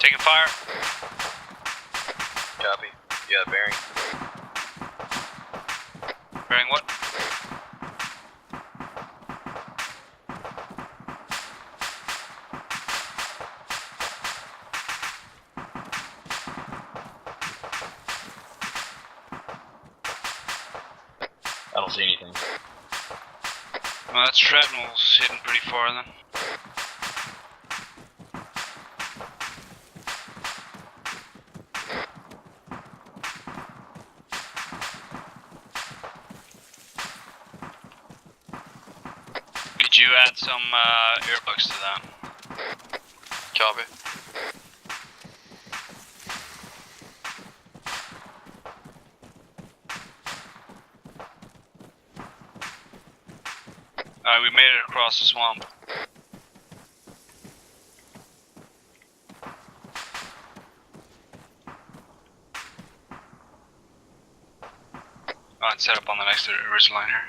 Taking fire. Copy. Yeah, bearing. Bearing what? I don't see anything. Well, that shrapnel's hitting pretty far then. Could you add some earbuds to that? Copy. We made it across the swamp. And set up on the next ridge line here.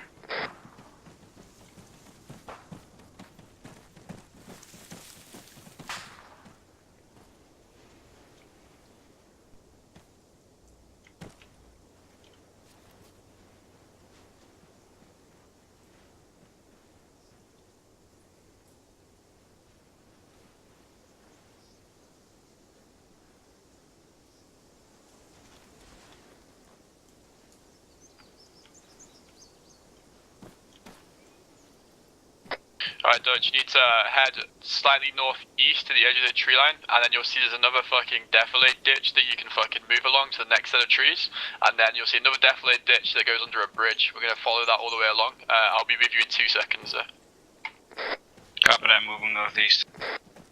Alright, Dodge, you need to head slightly northeast to the edge of the tree line, and then you'll see there's another fucking defilade ditch that you can fucking move along to the next set of trees, and then you'll see another defilade ditch that goes under a bridge. We're going to follow that all the way along. I'll be with you in 2 seconds there. Copy that, moving northeast.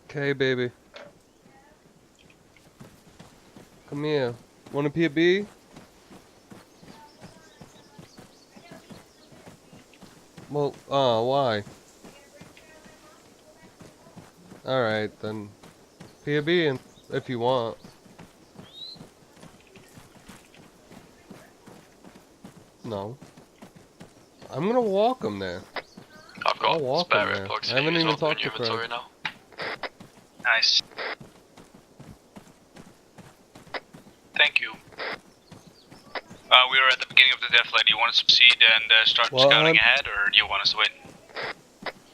Okay, baby. Come here. Wanna be a bee? Well, why? Alright, then. Be a bee if you want. No. I'm gonna walk him there. I've got I'll walk spare him there. earplugs I haven't even talked to your inventory Craig. now. Nice. Thank you. We were at the beginning of the defilade. Do you want us to proceed and start scouting ahead, or do you want us to wait?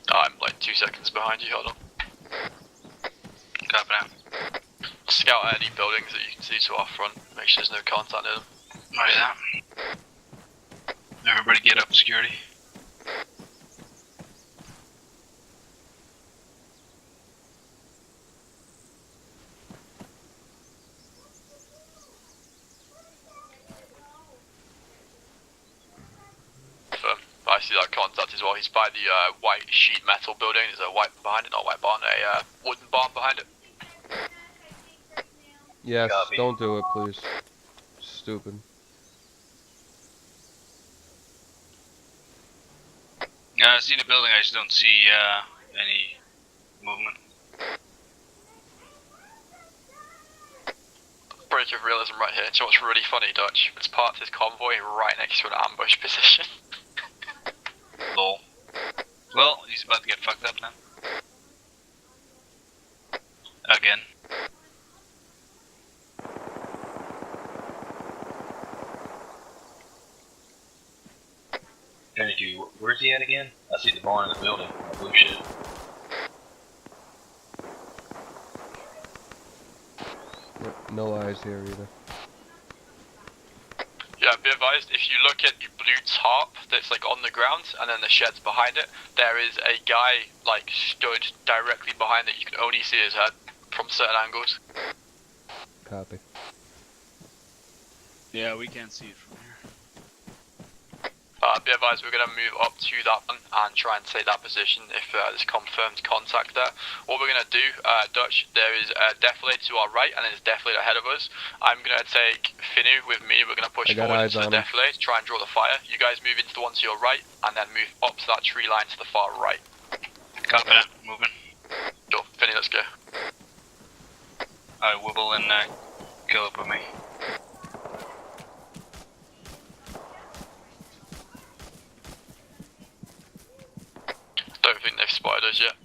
I'm like 2 seconds behind you, hold on. Copy that. Scout any buildings that you can see to our front, make sure there's no contact near them. Right, that. Everybody get up, security. I see that contact as well. He's by the white sheet metal building. There's a white behind it, not white barn, a wooden barn behind it. Yes, Copy. don't do it, please. Stupid. I see the building, I just don't see any movement. Break of realism right here. Do you know what's really funny, Dutch? It's parked his convoy right next to an ambush position. Lol. Well, he's about to get fucked up now. Again. Thank you. Where's he at again? I see the barn in the building. Oh shit. No eyes here either. Yeah, be advised, if you look at the blue tarp that's like on the ground and then the sheds behind it, there is a guy like stood directly behind it. You can only see his head from certain angles. Copy. Yeah, we can't see it from here. Be advised, we're going to move up to that one and try and take that position if there's confirmed contact there. What we're going to do, Dutch, there is a defilade to our right and there's a defilade ahead of us. I'm going to take Finu with me. We're going to push forward into the defilade, try and draw the fire. You guys move into the one to your right and then move up to that tree line to the far right. Copy that, moving. Sure, Finny, let's go. Alright, Wibble and kill up with me. Don't think they've spotted us yet.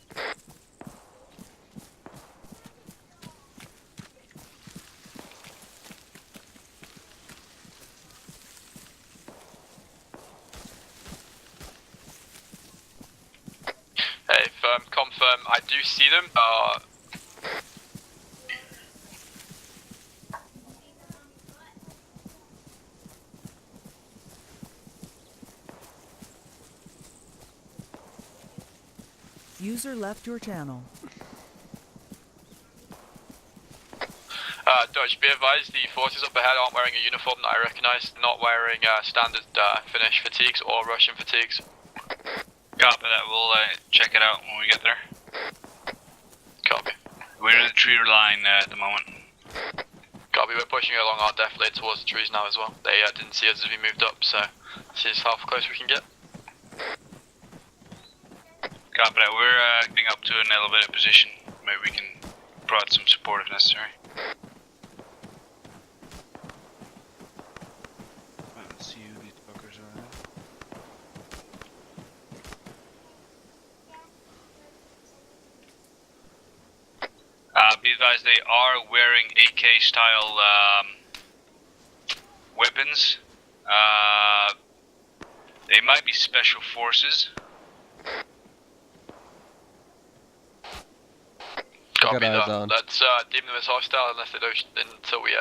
confirm, I do see them. User left your channel. Dutch, be advised, the forces up ahead aren't wearing a uniform that I recognise, not wearing standard Finnish fatigues or Russian fatigues. Copy that, we'll check it out when we get there. Copy. We're in the tree line at the moment. Copy, we're pushing along our def lane towards the trees now as well. They didn't see us as we moved up, so this is how close we can get. Copy that, we're getting up to an elevated position. Maybe we can provide some support if necessary. Let's see who these fuckers are. Be advised, they are wearing AK style weapons. They might be special forces. Copy eyes that. on. Let's deem them as hostile unless they don't, until we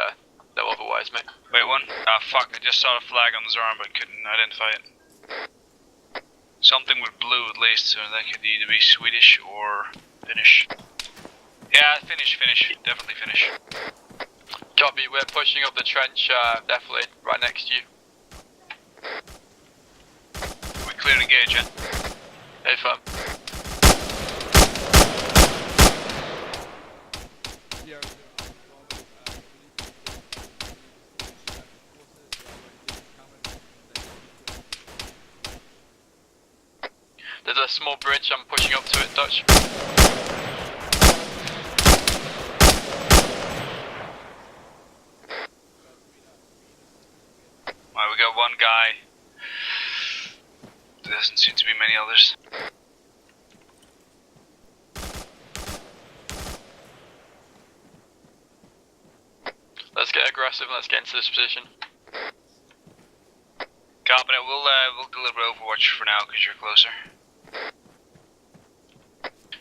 know otherwise, mate. Wait, one? Fuck, I just saw the flag on his arm but couldn't identify it. Something with blue at least, so that could either be Swedish or Finnish. Yeah, Finnish, definitely Finnish. Copy, we're pushing up the trench, definitely, right next to you. We clear to engage, yeah? Hey, firm. There's a small bridge, I'm pushing up to it, Dutch. Alright, we got one guy. There doesn't seem to be many others. Let's get aggressive and let's get into this position. Copy that, we'll deliver Overwatch for now because you're closer.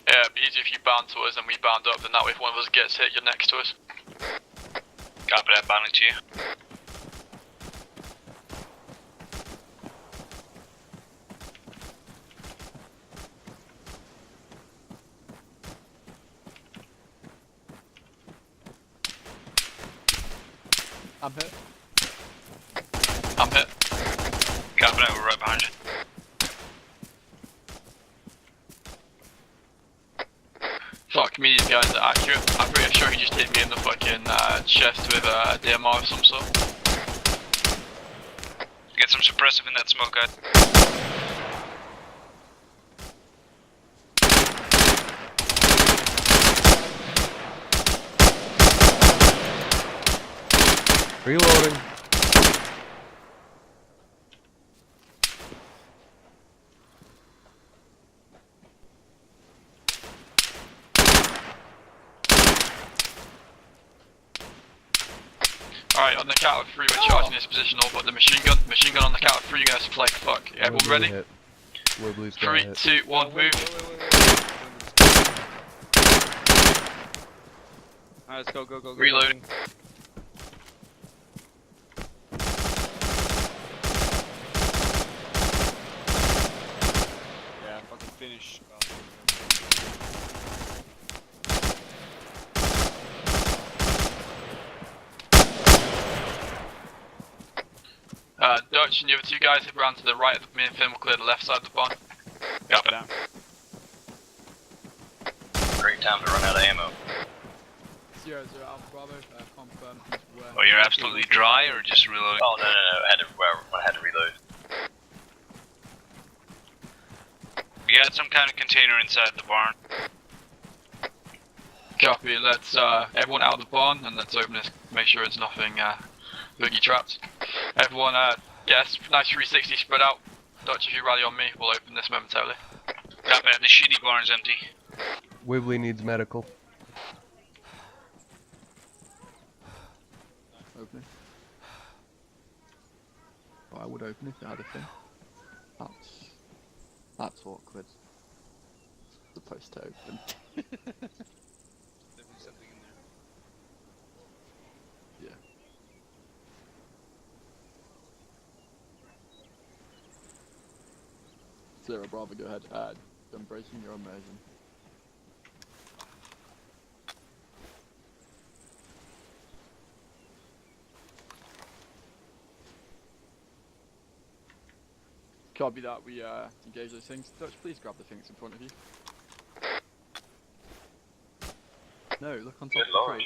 Yeah, it'd be easier if you bound to us and we bound up, then that way if one of us gets hit, you're next to us. Copy that, bounding to you. I'm hit. I'm hit. Copy that, we're right behind you. Fuck me, these guys are accurate. I'm pretty sure he just hit me in the fucking chest with a DMR of some sort. Get some suppressive in that smoke, guys. Reloading. Alright, on the count of 3 we're charging this position all but the machine gun. Machine gun on the count of 3, you're gonna play fuck. Everyone ready? Hit. Wibbly's got 3, hit. 2, 1, move. Alright, let's go. Reloading. Yeah, fucking finish. Dutch and the other 2 guys have ran to the right of the main fin, will clear the left side of the barn. Copy. Down. Great time to run out of ammo. 0-0 Alpha Bravo, confirm. Oh, you're absolutely dry or just reloading? Oh no, I had to reload. We got some kind of container inside the barn. Copy, let's everyone out of the barn and let's open this, make sure it's nothing boogie trapped. Everyone, yes, nice 360 spread out. Dutch, if you rally on me, we'll open this momentarily. Copy that, the shitty barn's empty. Wibbly needs medical. Open it. Oh, I would open if it had a thing. That's awkward. Supposed to open. Definitely something in there. Yeah. Sierra Bravo, go ahead. Embracing your immersion. Copy that. We engage those things. Dutch, please grab the things in front of you. No, look on top Good of the lord.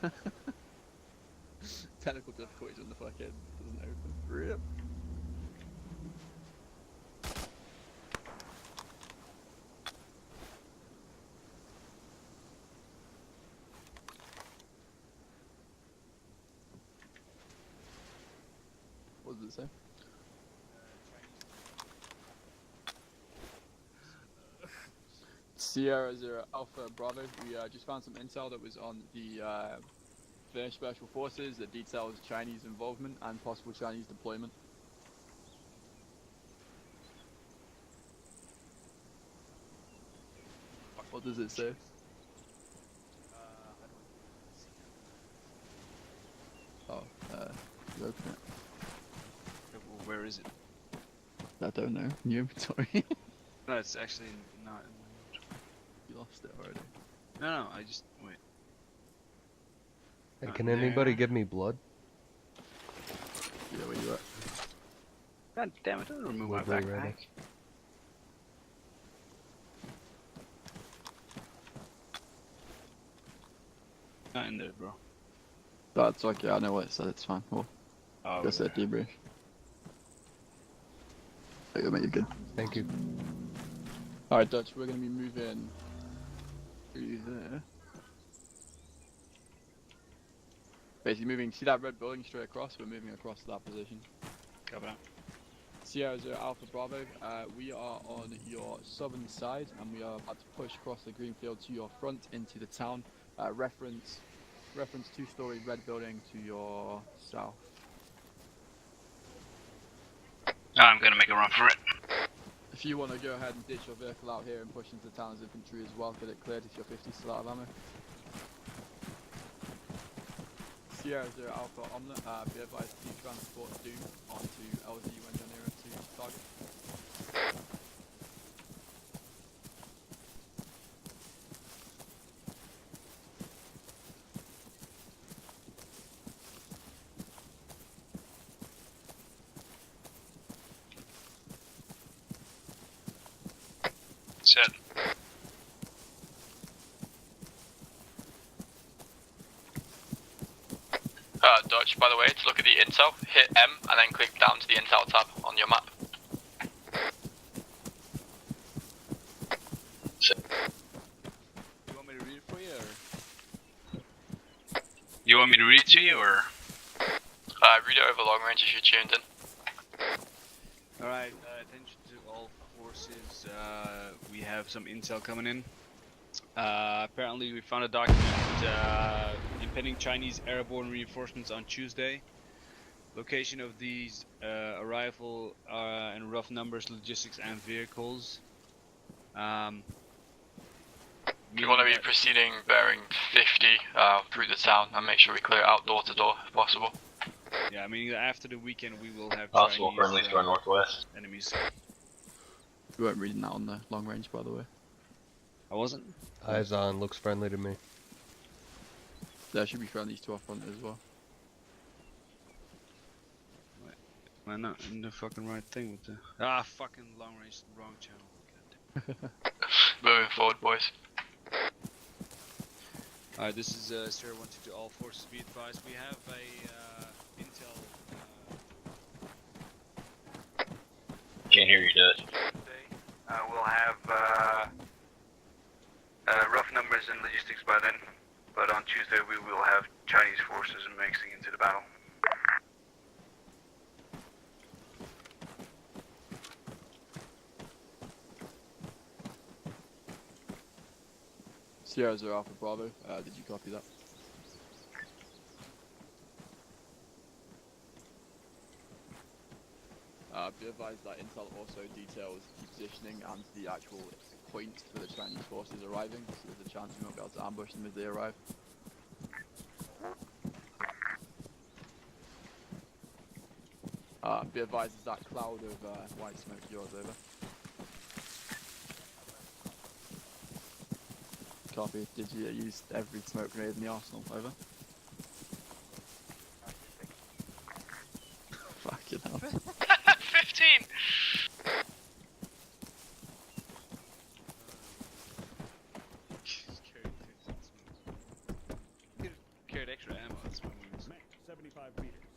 crate. Technical difficulties when the fucking doesn't open. Rip. What does it say? Sierra Zero Alpha Bravo. We just found some intel that was on the Finnish Special Forces that details Chinese involvement and possible Chinese deployment. What does it say? Oh, you open it. Well, where is it? I don't know. New inventory. No, it's actually not. You lost it already. No, I just wait. Hey, Not can there. anybody give me blood? Yeah, where you at? God damn it! Don't remove my Woodley, backpack. rather. Not in there, bro. That's okay. I know what it said. It's fine. Well, Oh, just said debrief. There you go, mate. You're good. Thank you. Alright, Dutch, we're going to be moving through there. Basically moving, see that red building straight across? We're moving across to that position. Copy that. Sierra Zero Alpha Bravo, we are on your southern side and we are about to push across the green field to your front into the town. Reference two-story red building to your south. I'm gonna make a run for it. If you want to go ahead and ditch your vehicle out here and push into the town as infantry as well, get it cleared if you're 50 still out of ammo. Sierra Zero Alpha Omelette, be advised to transport Doom onto LZ when you're nearer to target. Set. Dutch, by the way, to look at the intel, hit M and then click down to the intel tab on your map. You want me to read it for you, or? You want me to read it to you, or? Read it over long range if you're tuned in. Alright, attention to all forces. We have some intel coming in. Apparently we found a document, impending Chinese airborne reinforcements on Tuesday. Location of these arrival in rough numbers, logistics and vehicles. We want to be proceeding bearing 50 through the town and make sure we clear it out door to door if possible. Yeah, I mean after the weekend we will have Possible Chinese friendly to our northwest. enemies. We weren't reading that on the long range, by the way. I wasn't? Eyes on, looks friendly to me. There should be friendlies to our front as well. Am I not in the fucking right thing with the... Ah, fucking long range, wrong channel. God damn. Moving forward, boys. Alright, this is 0122 to all forces, be advised. We have a intel... Can't hear you, Dutch. We'll have rough numbers and logistics by then, but on Tuesday we will have Chinese forces mixing into the battle. Sierra Zero Alpha Bravo, did you copy that? Be advised that intel also details the positioning and the actual point for the Chinese forces arriving, so there's a chance we won't be able to ambush them as they arrive. Be advised, is that cloud of white smoke yours, over? Copy. Did you use every smoke grenade in the arsenal, over? Fucking hell. 15! Carried extra ammo. That's my wounds.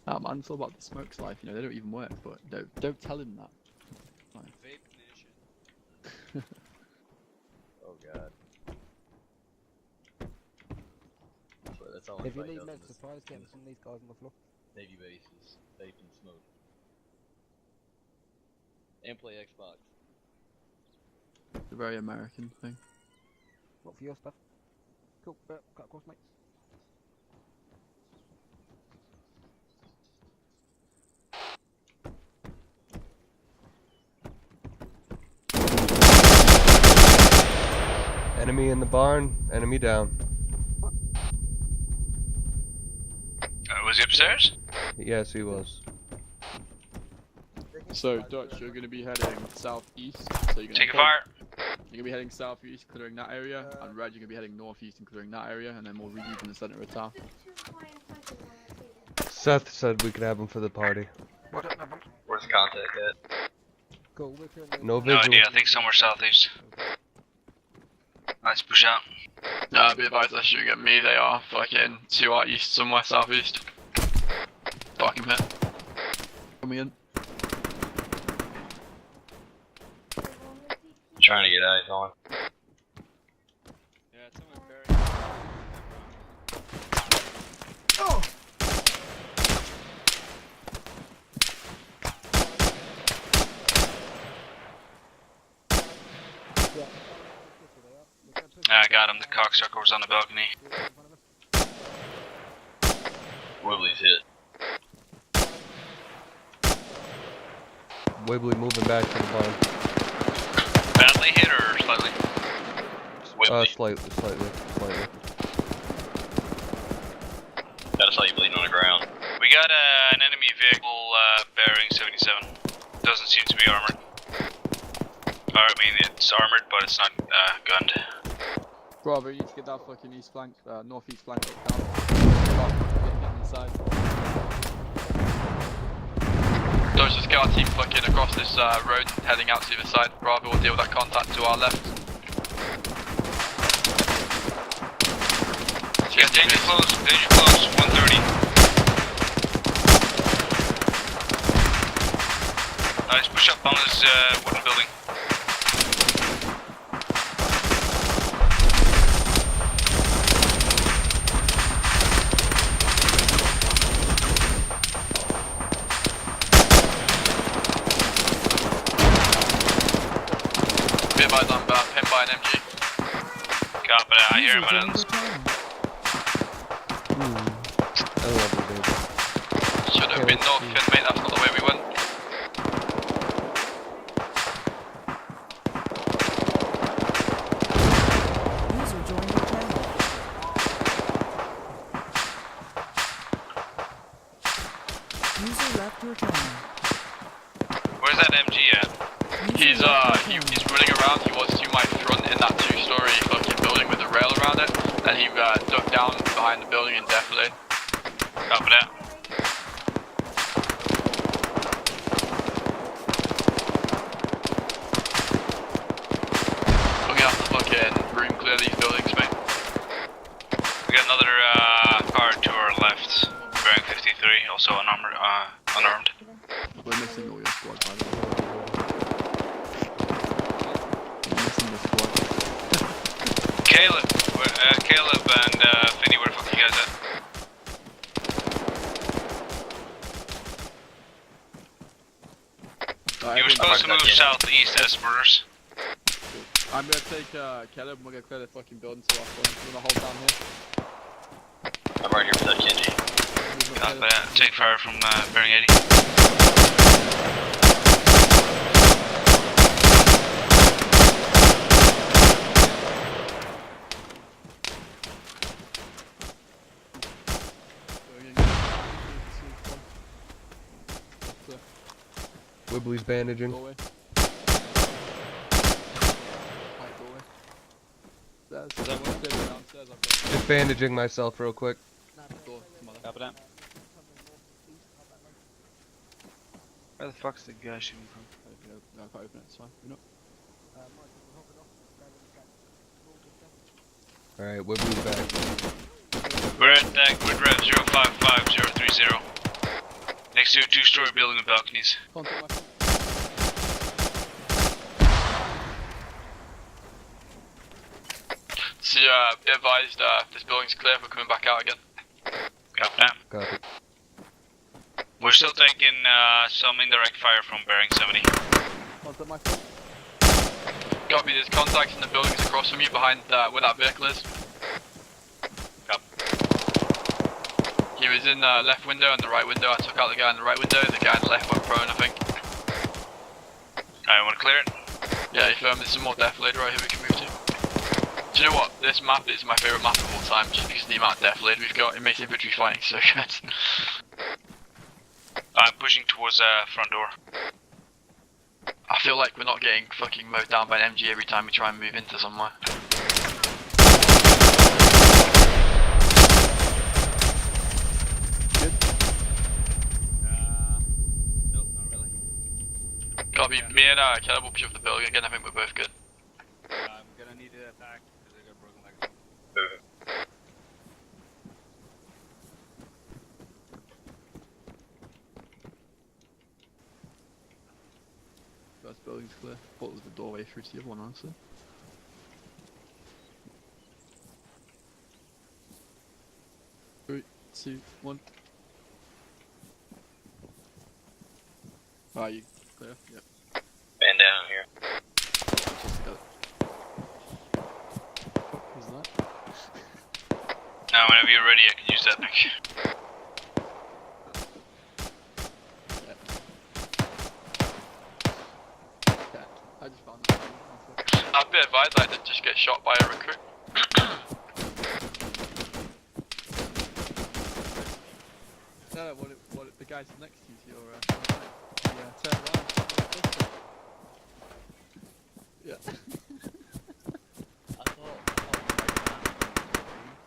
Ah man, it's all about the smoke's life, you know, they don't even work, but don't tell him that. Fine. Vape nation. Oh god. That's all If you anybody need does med in this- supplies, in get some of these guys on the floor. Navy bases, vape and smoke. And play Xbox. It's a very American thing. What for your stuff? Cool, cut across, mate. Enemy in the barn. Enemy down. Was he upstairs? Yes, he was. So, Dutch, you're going to be heading southeast, so you're going Take a fire. You're going to be heading southeast, clearing that area, and Red, you're going to be heading northeast and clearing that area, and then we'll regroup in the center of town. Seth said we could have him for the party. Where's the contact at? Cool, we're clearing the- No No visual. idea, I think somewhere southeast. Let's push out. Be advised, they're shooting at me. They are fucking to our east, somewhere southeast. Fucking hit. Coming in. Trying to get eyes on. Yeah, it's someone buried. I got him, the cocksucker was on the balcony. Wibbly's hit. Wibbly moving back to the barn. Badly hit or slightly? Wibbly. Slightly. Gotta saw you bleeding on the ground. We got an enemy vehicle bearing 77. Doesn't seem to be armored. Or, I mean, it's armored, but it's not gunned. Bravo, you need to get that fucking east flank, northeast flank up down. Get inside. Dodge, just get our team fucking across this road, heading out to the other side. Bravo will deal with that contact to our left. Yeah, danger close, 130. Nice, push up on this wooden building. Be advised, I'm pinned by an MG. Copy that, I hear him. User joined your channel. I love you, baby. Should have been north, mate, that's not the way we went. User joined your channel. User left your channel. Where's that MG at? He's he's running around. He was to my front in that two-story fucking building with the rail around it. Then he ducked down behind the building indefinitely. Copy that. We're gonna have to fucking room clear these buildings, mate. We got another car to our left, bearing 53, also unarmed. We're missing all your squad, by the way. We're missing the squad. Caleb and Finny, where the fuck you guys at? You were supposed to move southeast as murders. I'm gonna take Caleb and we're gonna clear the fucking building to our front. We're gonna hold down here. I'm right here for that Kenji. Copy that. Take fire from bearing 80. Wibbly's bandaging. Doorway. Right, doorway. There's Is that what? downstairs, I've got Just bandaging myself real quick. door, some other. Copy that. Where the fuck's the guy shooting from? I can't open it, it's fine. You know. Alright, Wibbly's back. We're at grid rev 055030. Next to a 2-story building with balconies. Contact my phone. So be advised, this building's clear, we're coming back out again. Copy that. Copy. We're still taking some indirect fire from bearing 70. Contact my phone. Copy, there's contacts in the buildings across from you behind where that vehicle is. He was in the left window and the right window. I took out the guy in the right window, the guy in the left went prone, I think. I want to clear it. Yeah, there's some more death laid right here we can move to. Do you know what? This map is my favourite map of all time, just because of the amount of death laid we've got. It makes infantry fighting so good. I'm pushing towards the front door. I feel like we're not getting fucking mowed down by an MG every time we try and move into somewhere. Nope, not really. Copy, me and Caleb will push up the building again, I think we're both good. I'm gonna need to attack because I got broken legs. First building's clear. Thought it was the doorway through to the other one, honestly. Three, two, one. Are you clear? Yep. Man down here. Just go. What was that? Now, whenever you're ready, I can use that thing. Okay, I just found it. I'd be advised I did just get shot by a recruit. No, what the guys next to you, to your turn around. Yeah. I thought.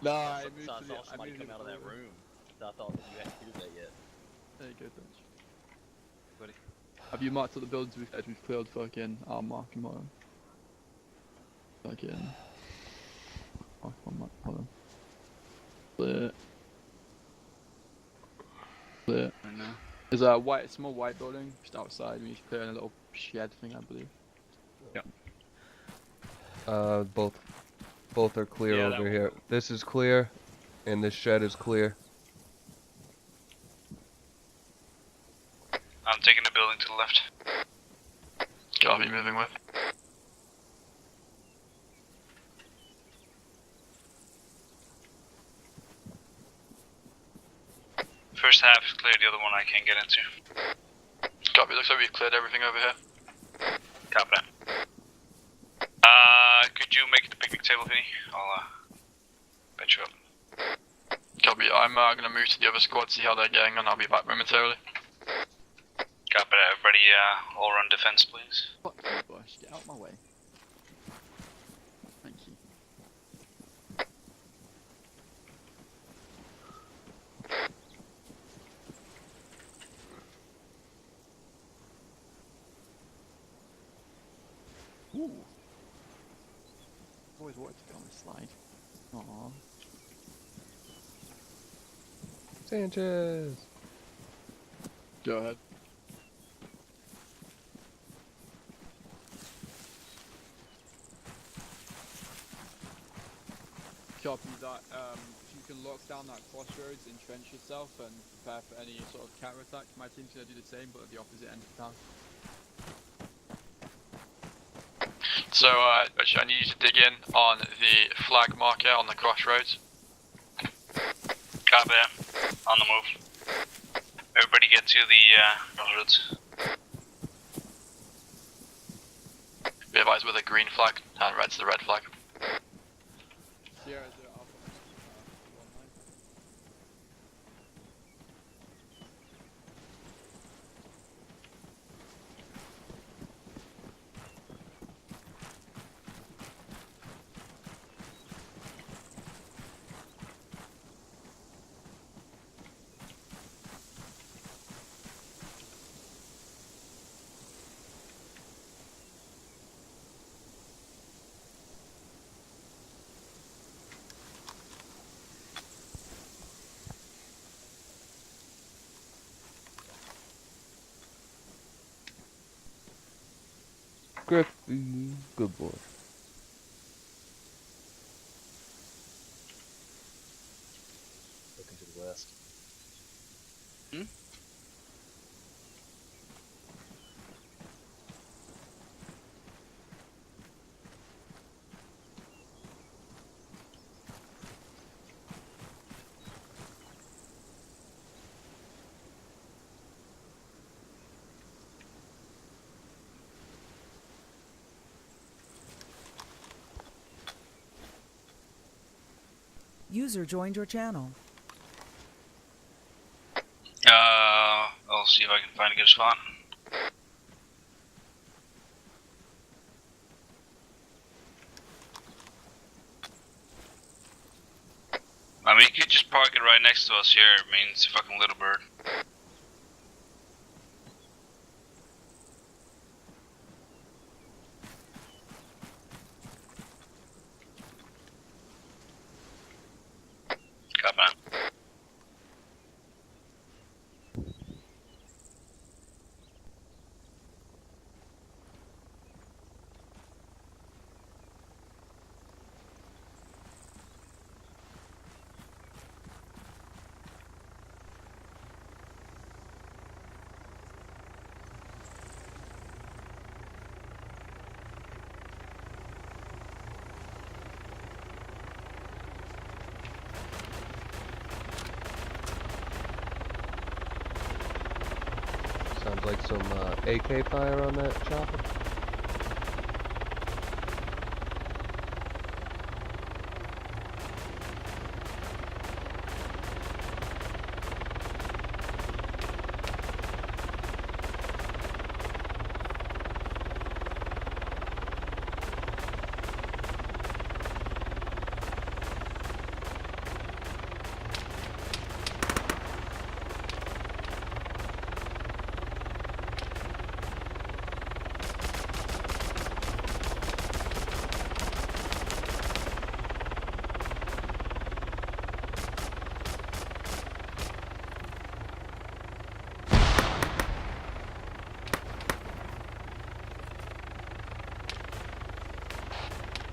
No, I moved So I to saw the. I somebody moved come out of that room. So I thought that you hadn't killed that yet. There you go, Dutch. Buddy. Have you marked all the buildings we've cleared? Fucking, I'll mark them all. Fucking. Mark one, mark one. Clear. Clear. I know. There's a small white building just outside. We need to clear in a little shed thing, I believe. Both are clear Yeah, that over one. here. This is clear, and this shed is clear. I'm taking the building to the left. Gotta be moving with. First half is clear, the other one I can't get into. Copy, looks like we've cleared everything over here. Copy that. Could you make it the picnic table, Vinny? I'll, bet you up. Copy, I'm gonna move to the other squad, see how they're getting on, I'll be back momentarily. Copy that. Everybody, all run defense, please. Fuck you, Bush. Get out my way. Thank you. Ooh. Always wanted to go on this slide. Aww. Sanchez! Go ahead. Copy that. If you can lock down that crossroads, entrench yourself, and prepare for any sort of counter-attack. My team's gonna do the same, but at the opposite end of town. So, actually, I need you to dig in on the flag marker on the crossroads. Copy that. On the move. Everybody get to the, crossroads. Be advised with a green flag, and red's the red flag. Sierra 0 Alpha. 19. 10-4, Good boy. Looking to the west. User joined your channel. I'll see if I can find a good spot. I mean, you could just park it right next to us here. I mean, it's a fucking little bird. Copy that. Sounds like some AK fire on that chopper.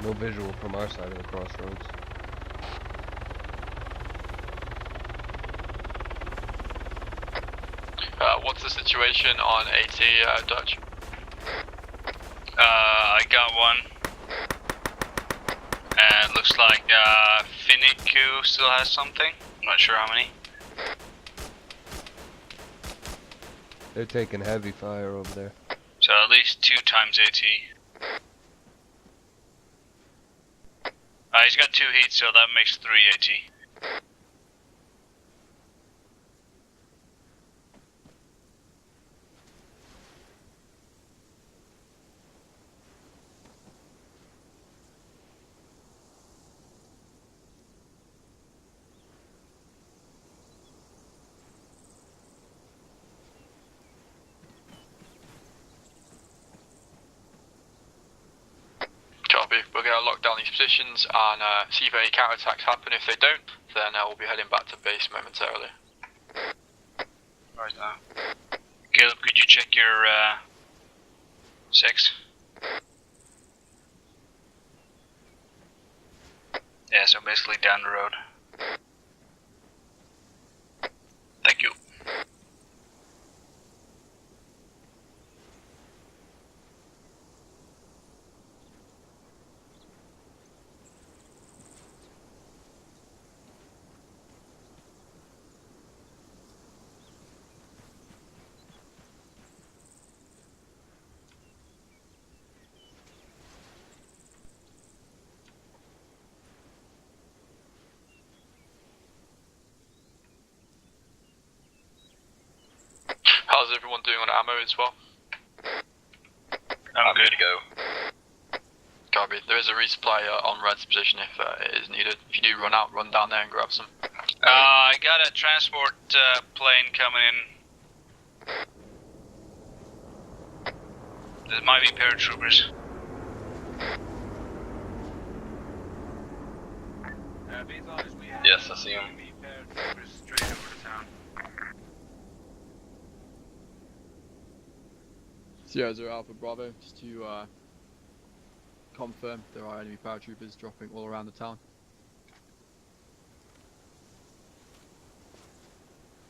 No visual from our side of the crossroads. What's the situation on AT, Dutch? I got one. And it looks like Finiku still has something. I'm not sure how many. They're taking heavy fire over there. So at least 2 times AT. He's got 2 heats, so that makes 3 AT. Copy. We're going to lock down these positions and see if any counterattacks happen. If they don't, then we'll be heading back to base momentarily. Right now. Caleb, could you check your 6? Yeah, so basically down the road. Thank you. How's everyone doing on ammo as well? I'm good to go. Copy. There is a resupply on Red's position if it is needed. If you do run out, run down there and grab some. I got a transport plane coming in. There might be paratroopers. Yes, I see him. Straight over to town. 0 Alpha Bravo, just to confirm there are enemy paratroopers dropping all around the town.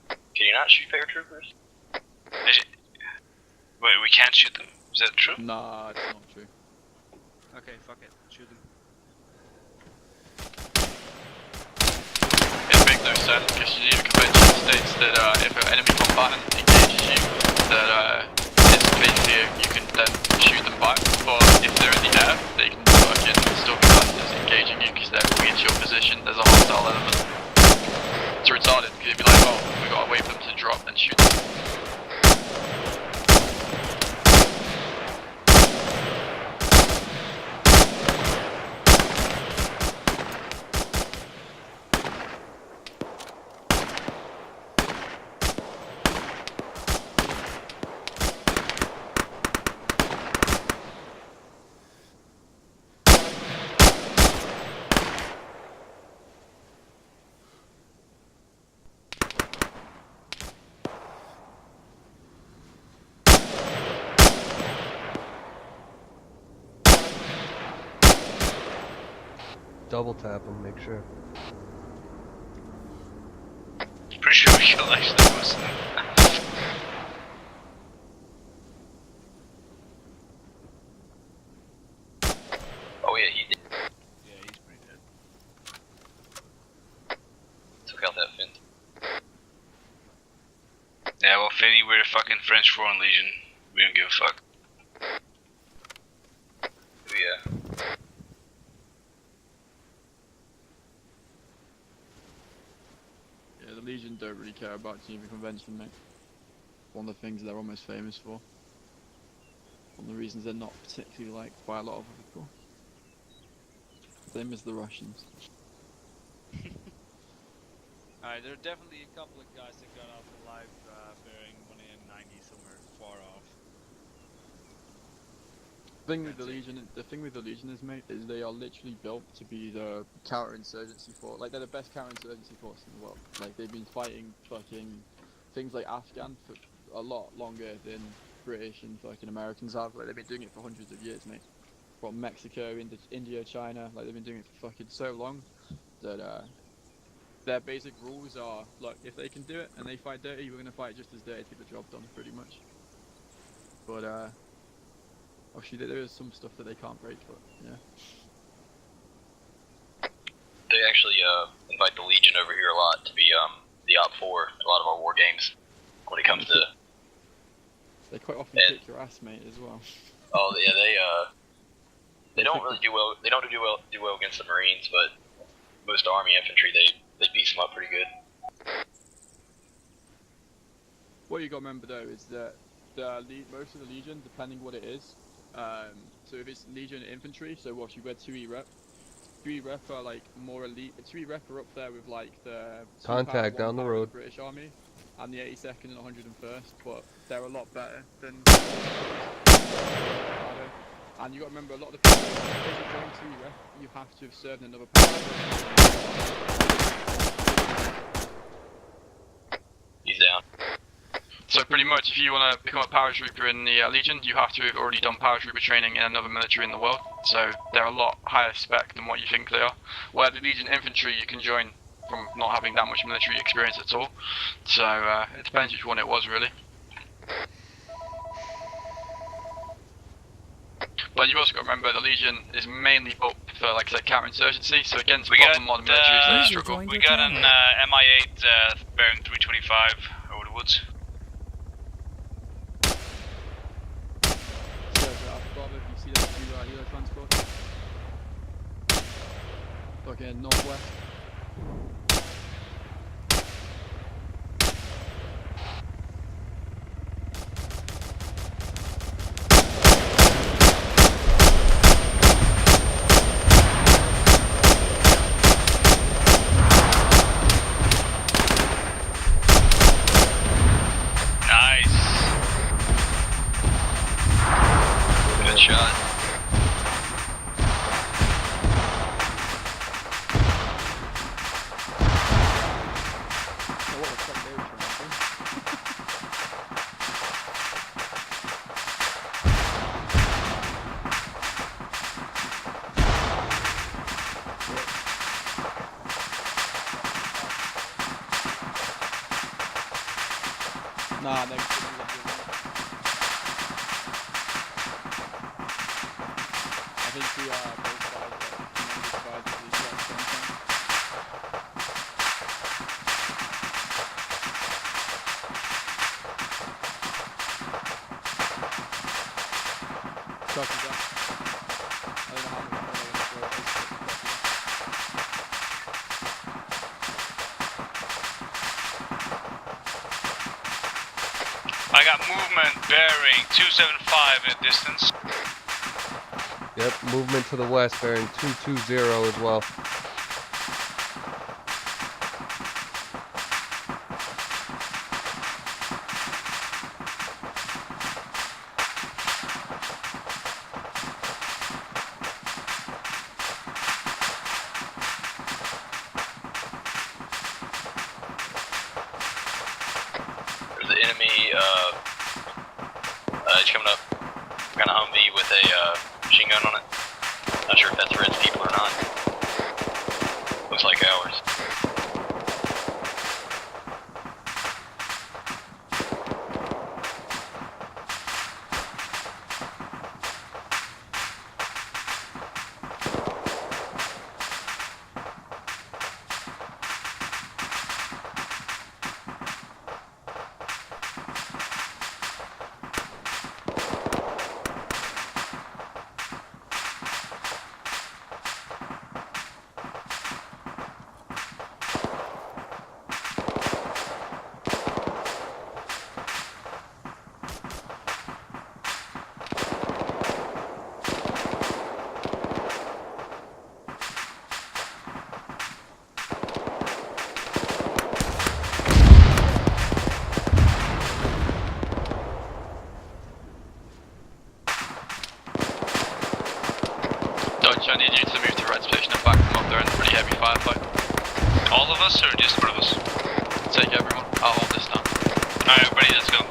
Can you not shoot paratroopers? Wait, we can't shoot them. Is that true? Nah, it's not true. Okay, fuck it. Shoot them. It makes no sense because Geneva Convention states that if an enemy combatant engages you, that it's pretty clear you can then shoot them back. But if they're in the air, they can fucking still be classed as engaging you because they're moving into your position. There's a hostile element. It's retarded because you'd be like, oh, we gotta wait for them to drop and shoot them. Double tap them, make sure. Pretty sure we killed actually most of them. Oh yeah, he did. Yeah, he's pretty dead. Took out that Finn. Yeah, well, Finny, we're the fucking French Foreign Legion. We don't give a fuck. Yeah. Yeah, the Legion don't really care about Geneva Convention, mate. One of the things they're almost famous for. One of the reasons they're not particularly liked by a lot of people. Same as the Russians. Alright, there are definitely a couple of guys that got out alive bearing 190 somewhere far off. The thing with the Legion is, mate, is they are literally built to be the counter-insurgency force. Like, they're the best counter-insurgency force in the world. Like, they've been fighting fucking things like Afghan for a lot longer than British and fucking Americans have. Like, they've been doing it for hundreds of years, mate. From Mexico, India, China, like, they've been doing it for fucking so long that, their basic rules are, like, if they can do it and they fight dirty, we're gonna fight just as dirty to get the job done, pretty much. But, obviously, there is some stuff that they can't break, but yeah. They actually invite the Legion over here a lot to be the Op 4 in a lot of our war games when it comes to. They quite often kick your ass, mate, as well. Oh yeah, they don't really do well. They don't do well against the Marines, but most Army infantry they beat them up pretty good. What you got to remember though is that most of the Legion, depending what it is, so if it's Legion infantry, so what you read 2E rep. 3 rep are like more elite. 3 rep are up there with like the Contact down the road. British Army and the 82nd and 101st, but they're a lot better than. And you got to remember a lot of the people if you join 3 rep, you have to have served in another party. He's down. So pretty much, if you want to become a paratrooper in the Legion, you have to have already done paratrooper training in another military in the world. So they're a lot higher spec than what you think they are. Where the Legion infantry, you can join from not having that much military experience at all. So it depends which one it was, really. But you also got to remember the Legion is mainly built for, like I said, counterinsurgency. So against modern militaries, they struggle. We got an Mi-8 bearing 325 over the woods. You see that 2 helo transport? Fucking northwest. Nah, negative. I think we are both sides, sides of the exact same thing. Copy that. I don't know how much more they're gonna throw at us, but copy that. I got movement bearing 275 in a distance. Yep, movement to the west bearing 220 as well. There's an enemy, he's coming up, kind of Humvee with a machine gun on it. Not sure if that's Red's people or not. Looks like ours. Dutch, I need you to move to Red's position and back them up. They're in a pretty heavy firefight. All of us or just one of us? Take everyone. I'll hold this down. Alright, everybody, let's go.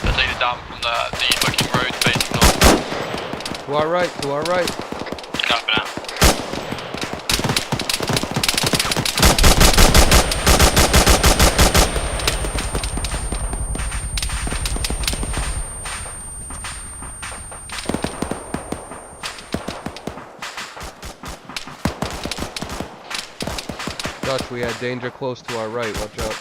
They're taking it down from the fucking road facing north. To our right, to our right. Copy that. Dutch, we had danger close to our right, watch out.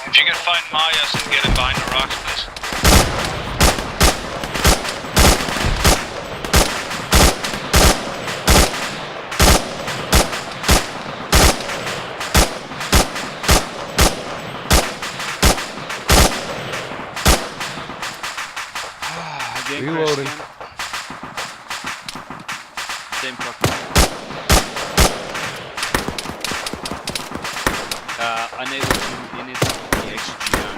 If you can find Mayas and get him behind the rocks, please. Again, Reloading. crash scan. Same fucking. Unable to init the XGI.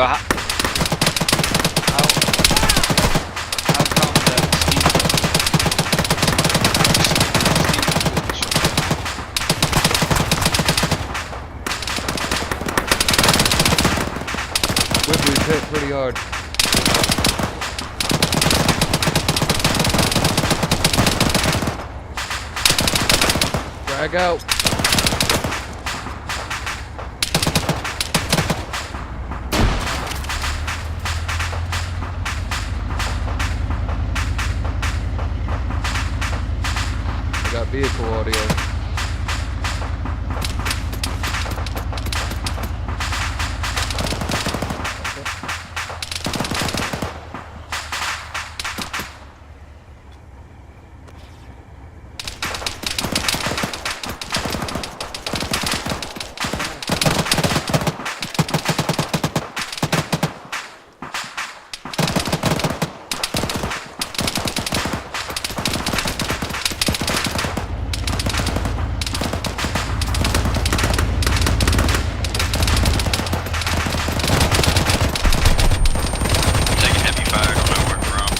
But how come that Wibbly's hit pretty hard. Drag out. I got vehicle audio. Taking heavy fire, don't know where from.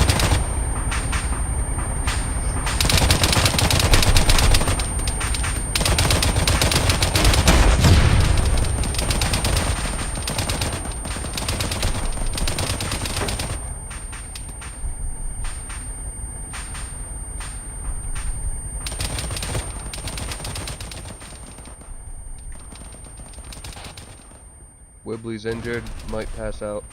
Wibbly's injured, might pass out.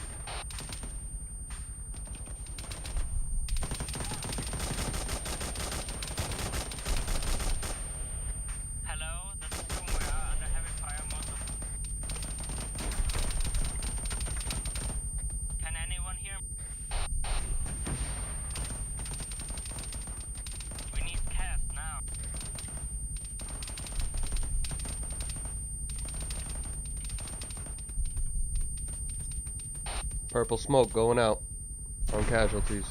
Hello, this is Doom. We are under heavy fire most of. Can anyone hear me? We need cast now. Purple smoke going out on casualties.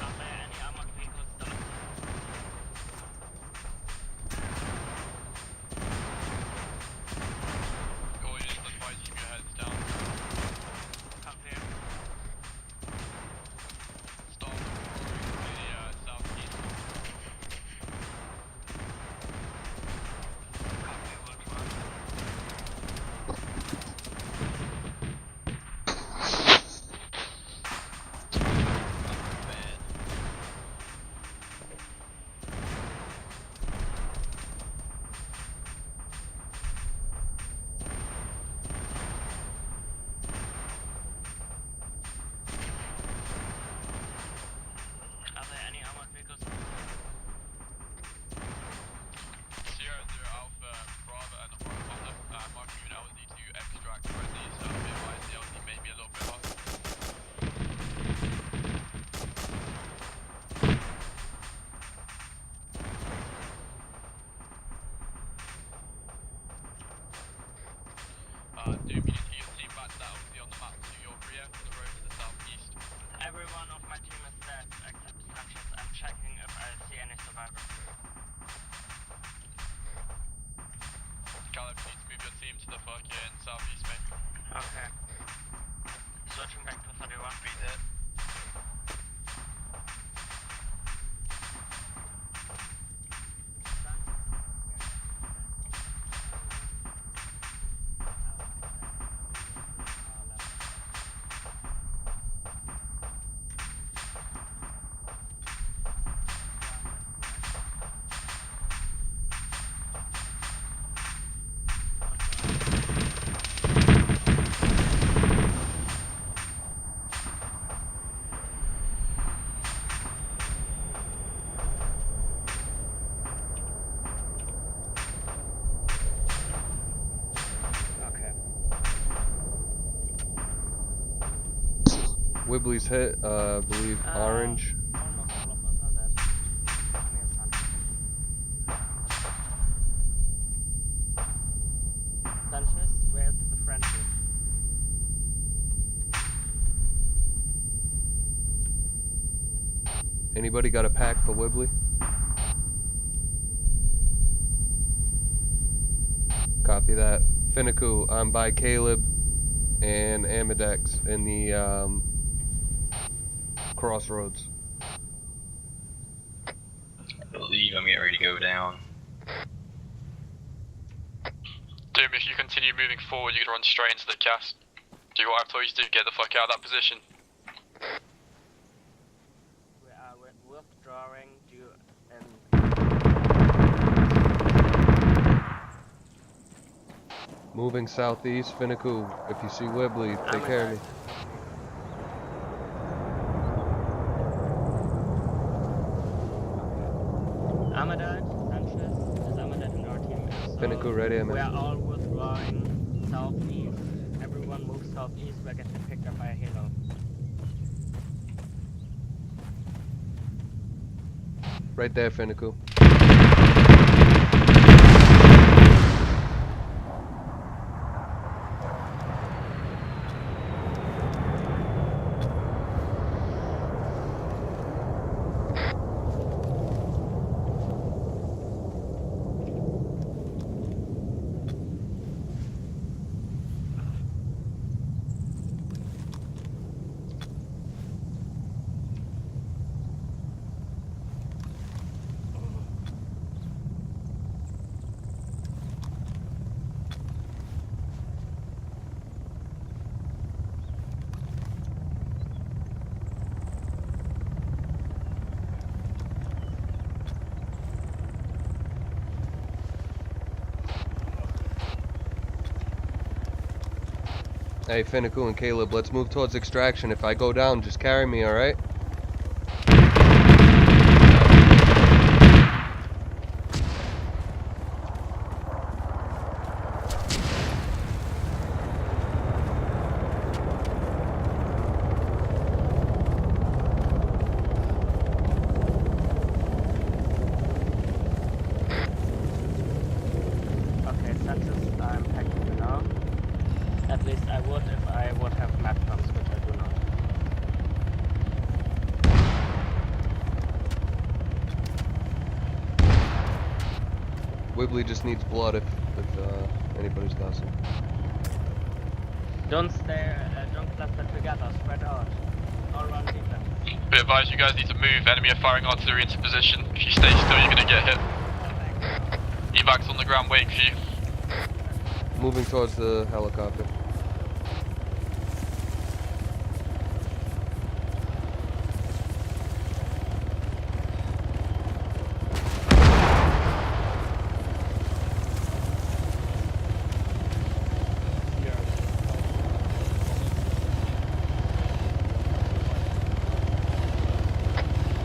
Are there any armored vehicles still? Always just advise keep your heads down. Copy. Stop to the southeast. Copy, we'll try. Are there any armored vehicles? Sierra 0 Alpha Bravo and Honda marking an LZ to extract friendly, so be advised the LZ may be a little bit hot. Do you need to get your team back to that LZ on the map to your rear, the road to the southeast? Every one of my team is dead except Sanchez. I'm checking if I see any survivors. Caleb, you need to move your team to the fucking southeast, mate. Okay. Switching back to 31. Beat that. Wibbly's hit, I believe orange. Almost all of us are dead. Anybody got a pack for Wibbly? Copy that. Finnaku, I'm by Caleb and Amadex in the crossroads. I believe I'm getting ready to go down. Doom, if you continue moving forward, you're gonna run straight into the cast. Do what I've told you to do, get the fuck out of that position. We are withdrawing due and Moving southeast, Finnaku. If you see Wibbly, take care of me. Ahmedad, Sanchez, is Ahmedad in our team? Finnaku, ready, We man. are all withdrawing southeast. Everyone moves southeast. We're getting picked up by a halo. Right there, Finnaku. Hey, Finnaku and Caleb, let's move towards extraction. If I go down, just carry me, alright? Okay, Sanchez, I'm packing you now. At least I would if I would have map pumps, which I do not. Wibbly just needs blood if anybody's got some. Don't cluster together, spread out. All run defense. Be advised, you guys need to move. Enemy are firing artillery into position. If you stay still, you're gonna get hit. Evac's on the ground waiting for you. Moving towards the helicopter.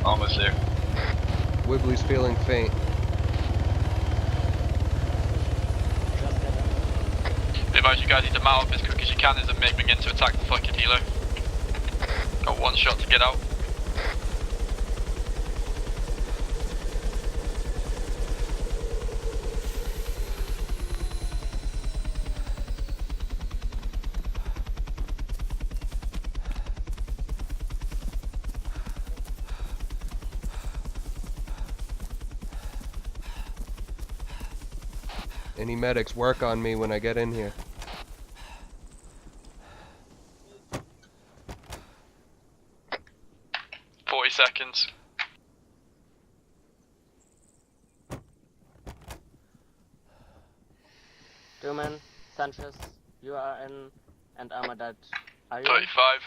Almost there. Wibbly's feeling faint. Be advised, you guys need to mount up as quick as you can as the MiG begin to attack the fucking helo. Got one shot to get out. Any medics, work on me when I get in here. Seconds. Duman, Sanchez, you are in, and Ahmedad, are you? 35.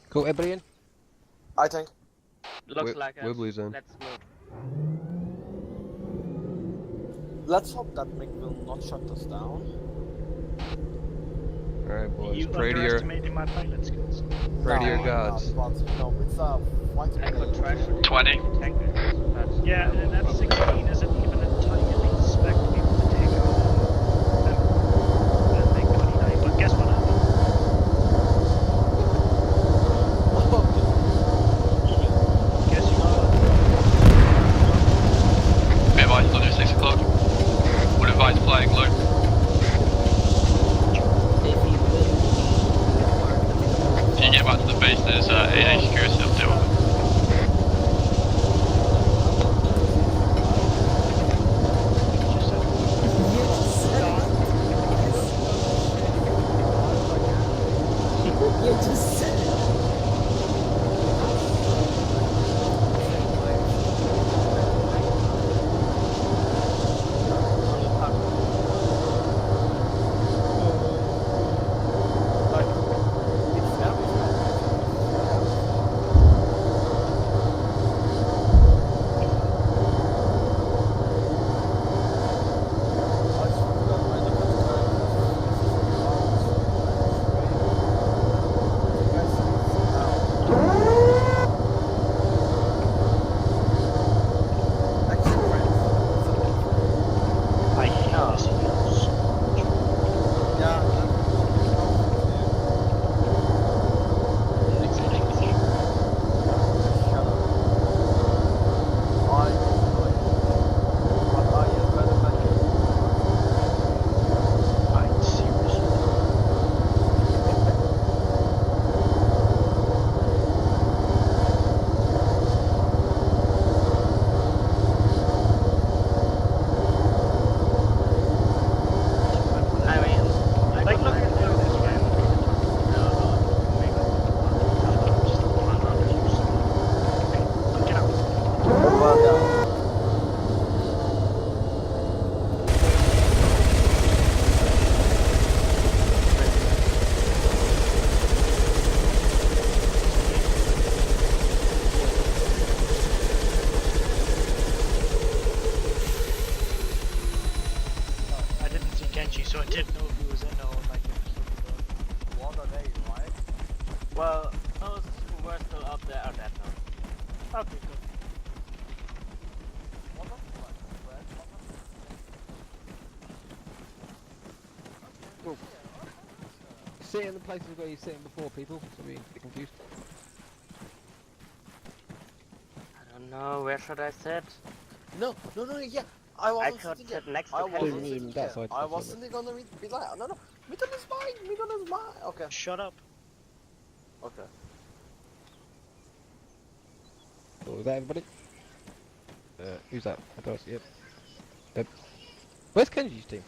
Cool, everybody in? I think. Looks like it. Wibbly's in. Let's move. Let's hope that MiG will not shut us down. Alright, boys. You Pray to your underestimating my pilot skills. pray to your No, gods. but, you know, it's a fighting I could try shooting 20. tank it, but Yeah, I an will probably F-16 isn't even entirely spec to be able to take on the MiG-29, but guess what happened? Guess you know. Be advised, under 6 o'clock. Would advise flying low. If you get back to the base, there's AA security up there. Genji, so I didn't know if he was in or like if he was still What are they, right? Well, those who were still up there are dead now. Okay, good. What are the ones? Where? Cool. Sit in the places where you're sitting before, people, so we get confused. I don't know, where should I sit? No, yeah. I I wasn't could sitting sit here. next to I Kenji. wasn't Kenji. sitting That here. side, I that was side. sitting on the middle. No, middle is mine. Middle is mine. Okay. Shut up. Okay. So is that everybody? Who's that? I don't see it. Where's Kenji's team?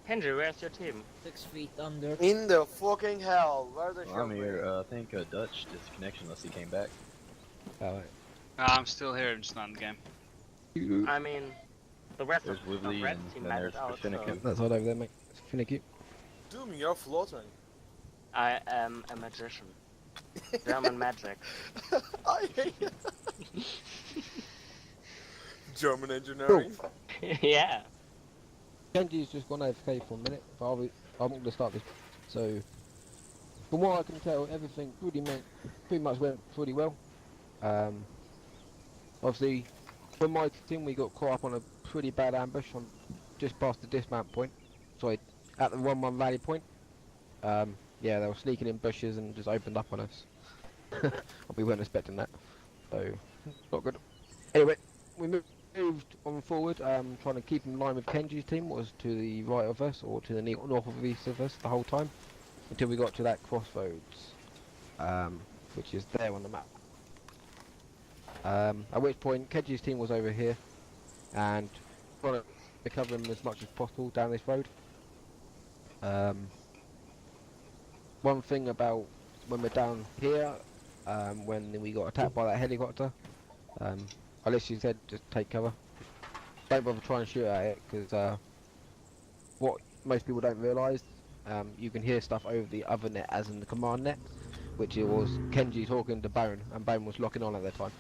Kenji, where's your team? 6 feet under. In the fucking hell. Where the I'm here. I think Dutch disconnection unless he came back. Alright. I'm still here, I'm just not in the game. I mean, the rest There's of Wibbly Red's and team then there's maxed out, so Finikin. That's all over there, mate. It's finicky. Doom, you're floating. I am a magician. German magic. I hate it. German engineering. Yeah. Kenji's just gone AFK for a minute, but I'm going to start this. So, from what I can tell, everything pretty much went pretty well. Obviously, for my team, we got caught up on a pretty bad ambush on just past the dismount point. Sorry, at the 1-1 rally point. Yeah, they were sneaking in bushes and just opened up on us. We weren't expecting that, so not good. Anyway, we moved on forward, trying to keep in line with Kenji's team, was to the right of us, or to the north of east of us the whole time, until we got to that crossroads, which is there on the map. At which point, Kenji's team was over here, and trying to recover him as much as possible down this road. One thing about when we're down here, when we got attacked by that helicopter, I literally said just take cover. Don't bother trying to shoot at it, because what most people don't realise, you can hear stuff over the other net, as in the command net, which it was Kenji talking to Bone, and Bone was locking on at that time.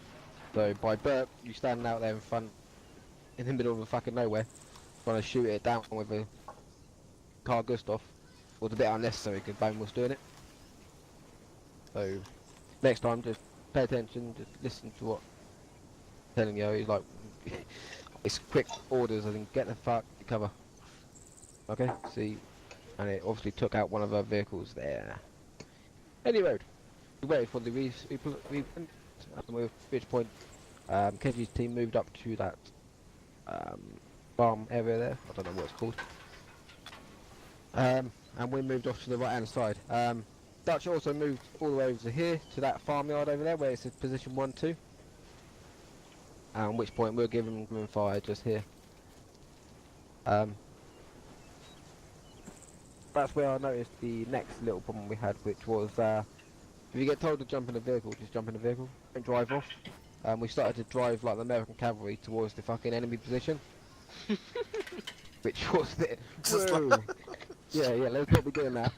So by burp, you standing out there in front, in the middle of the fucking nowhere, trying to shoot it down with a Carl Gustav, was a bit unnecessary because Bone was doing it. So next time, just pay attention, just listen to what I'm telling you. He's like, it's quick orders, I think, get the fuck cover. Okay, see, and it obviously took out one of our vehicles there. Anyway, we waited for the at which point Kenji's team moved up to that farm area there. I don't know what it's called. And we moved off to the right hand side. Dutch also moved all the way over to here, to that farmyard over there where it says position 1-2. At which point we're giving them fire just here. That's where I noticed the next little problem we had, which was if you get told to jump in a vehicle, just jump in a vehicle, don't drive off. We started to drive like the American cavalry towards the fucking enemy position. Which was the... Yeah, let's not be doing that.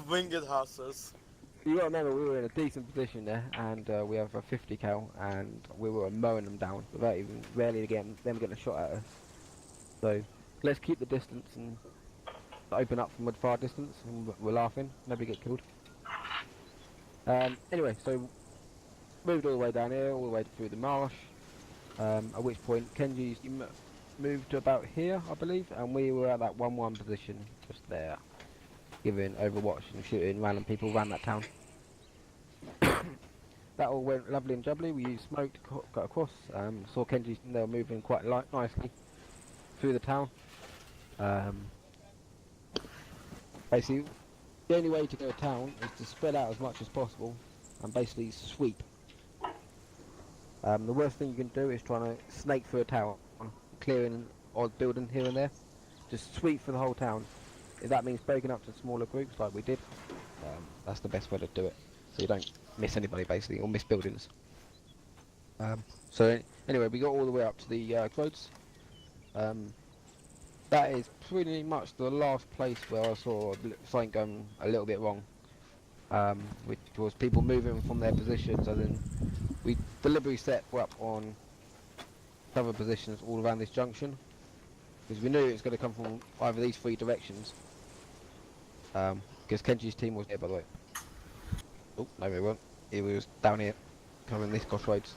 Winged horses. You gotta remember, we were in a decent position there, and we have a 50 cal, and we were mowing them down without even rarely getting a shot at us. So let's keep the distance and open up from a far distance, and we're laughing. Nobody get killed. Anyway, so moved all the way down here, all the way through the marsh. At which point Kenji's moved to about here, I believe, and we were at that 1-1 position just there, giving Overwatch and shooting random people around that town. That all went lovely and jubbly. We used smoke to got across. Saw Kenji's, they were moving quite nicely through the town. Basically, the only way to go to town is to spread out as much as possible and basically sweep. The worst thing you can do is trying to snake through a town, clearing odd building here and there. Just sweep for the whole town. If that means breaking up to smaller groups like we did, that's the best way to do it. So you don't miss anybody basically, or miss buildings. So anyway, we got all the way up to the roads. That is pretty much the last place where I saw something going a little bit wrong. Which was people moving from their positions, and then we deliberately set up on cover positions all around this junction. because we knew it was going to come from either these three directions. Because Kenji's team was here, by the way. Oh, no, we weren't. He was down here, coming these crossroads.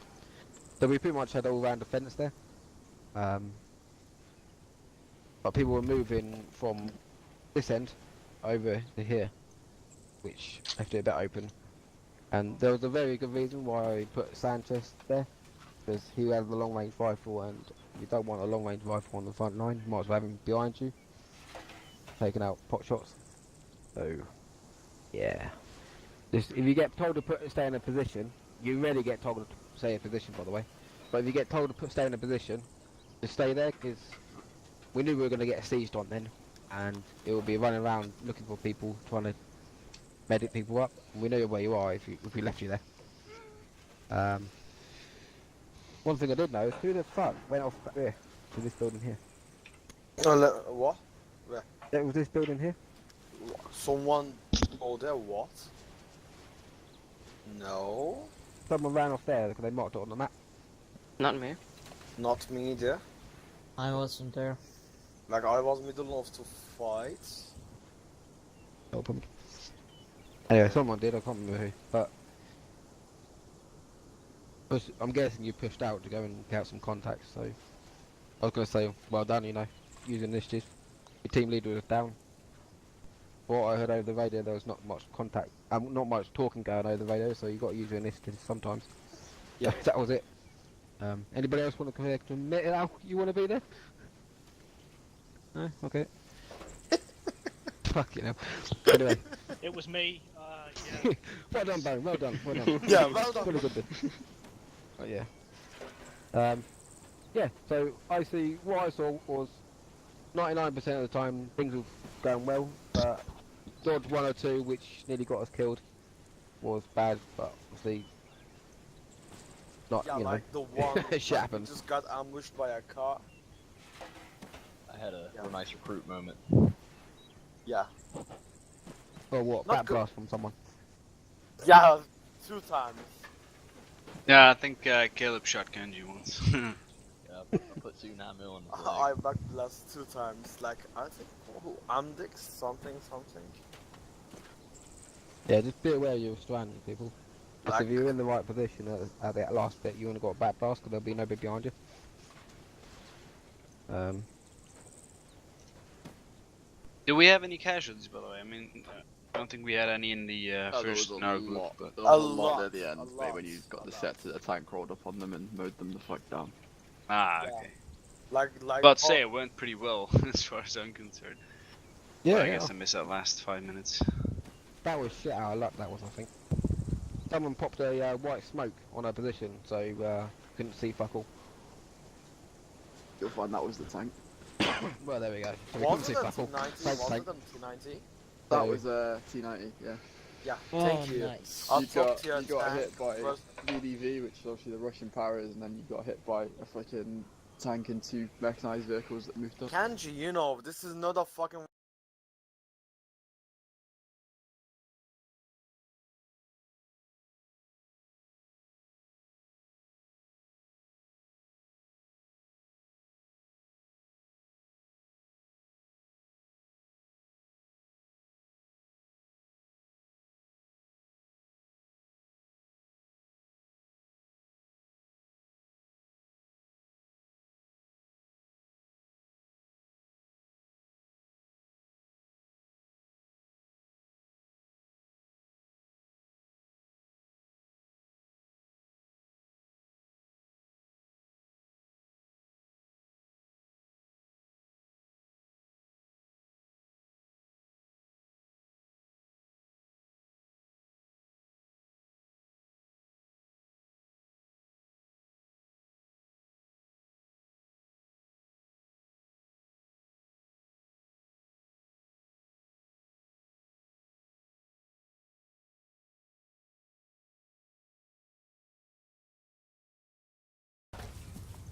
So we pretty much had all round the fence there. But people were moving from this end over to here, which left it a bit open. And there was a very good reason why I put Sanchez there, because he had the long range rifle, and you don't want a long range rifle on the front line. You might as well have him behind you, taking out pot shots. So, yeah. Just, if you get told to stay in a position, you rarely get told to stay in a position, by the way. But if you get told to stay in a position, just stay there, because we knew we were going to get seized on then, and it would be running around looking for people, trying to medic people up. We know where you are if we left you there. One thing I did know is who the fuck went off back there to this building here? What? Where? It was this building here? Someone go there? What? No. Someone ran off there because they marked it on the map. Not me. Not me there. I wasn't there. Like I was middle of the fight. No problem. Anyway, someone did, I can't remember who. But I'm guessing you pushed out to go and get out some contacts, so I was going to say, well done, you know, using initiative. Your team leader was down. What I heard over the radio, there was not much contact, not much talking going over the radio, so you got to use your initiative sometimes. Yeah, that was it. Anybody else want to admit it now? You want to be there? No? Okay. Fuck you know. Anyway. It was me. Yeah. Well done, Bone. Well done. Well done. Yeah, well done. Really good. Oh yeah. Yeah. So I see. What I saw was 99% of the time things were going well, but dodge 1 or 2, which nearly got us killed, was bad. But obviously, not. Yeah, you know, like the one shit happens. just got ambushed by a car. I had a real nice recruit moment. Yeah. Or what? Not good. Backblast from someone. Yeah, 2 times. Yeah, I think Caleb shot Kenji once. Yeah, I put 2 9mm on the I backblast 2 times. Like I think Amdix something. Yeah, just be aware you're surrounding people. Like, If you're in the right position at that last bit, you only got a backblast because there'll be nobody behind you. Do we have any casualties, by the way? I mean, I don't think we had any in the first in our group, but There was A a lot lot, at the end, a mate, lot, when you got a the lot. set to the tank rolled up on them and mowed them the fuck down. Yeah. okay. Like. But say it went pretty well as far as I'm concerned. Yeah, But I guess I missed that last 5 minutes. that was shit out of luck. That was, I think. Someone popped a white smoke on our position, so couldn't see fuck all. You'll find that was the tank. Well, there we go. So we couldn't Was see it fuck all. T90? Thanks, Was tank. it T90? That So- was T90, yeah. Yeah. Oh, Thank you. nice. I'll You talk got, to your you got tank hit by first. VDV, which is obviously the Russian powers, and then you got hit by a freaking tank and 2 mechanized vehicles that moved up. Kanji, you know, this is not a fucking.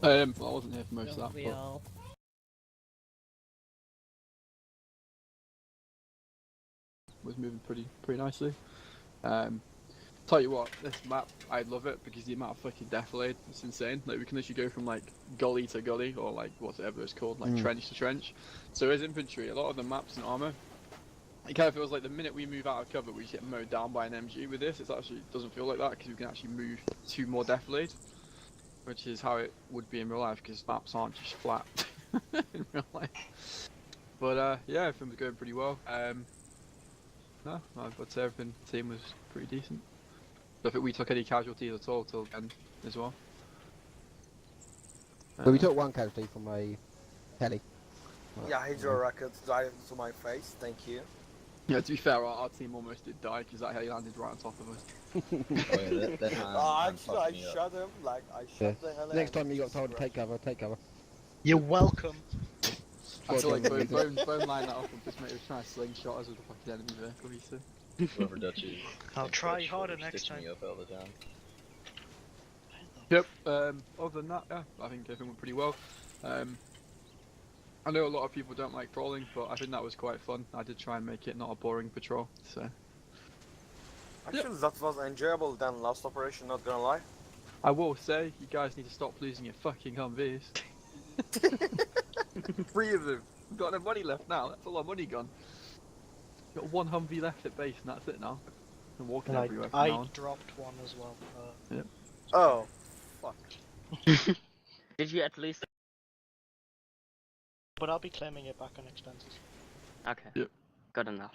I wasn't here for most of Don't that, we but all? was moving pretty nicely. Tell you what, this map, I love it because the amount of fucking defilade, it's insane. Like, we can literally go from, like, gully to gully, or, like, whatever it's called, like, trench to trench. So as infantry, a lot of the maps and armor, it kind of feels like the minute we move out of cover, we just get mowed down by an MG. With this, it actually doesn't feel like that, because we can actually move to more defilade, which is how it would be in real life, because maps aren't just flat in real life. But, yeah, everything was going pretty well. No, I'd say everything, the team was pretty decent. I don't think we took any casualties at all till the end as well. But we took one casualty from a heli. Yeah, hydro rockets died into my face, thank you. Yeah, to be fair, our team almost did die because that heli landed right on top of us. Actually, I shot him, like, I shot the heli. Next time you got told to take cover, take cover. You're welcome. I feel like Bone lined that up and just made us trying to slingshot us with the fucking enemy vehicle, you see. Whoever Dutch is. I'll try harder next time. Me up all the time. Yep, other than that, yeah, I think everything went pretty well. I know a lot of people don't like crawling, but I think that was quite fun. I did try and make it not a boring patrol, so. Actually, that was enjoyable than last operation, not gonna lie. I will say, you guys need to stop losing your fucking Humvees. 3 of them. We've got no money left now, that's all our money gone. Got 1 Humvee left at base and that's it now. I'm walking everywhere from now on. I dropped one as well. Yep. Oh, fuck. Did you at least? But I'll be claiming it back on expenses. Okay. Yep. Good enough.